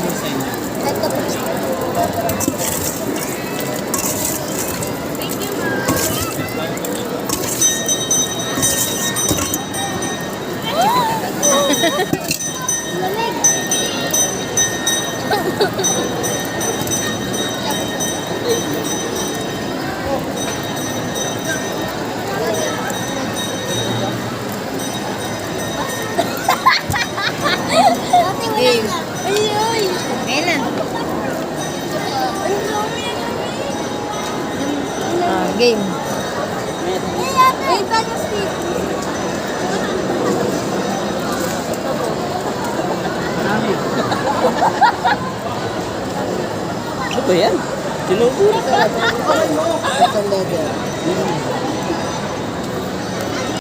mo sa inyo. Ito po. Thank you, ma'am. Lamig. Game. Ay, ay. Ayun na. Game. Ay, bago stick. Ano ba yan? Sinubo. Ito leather.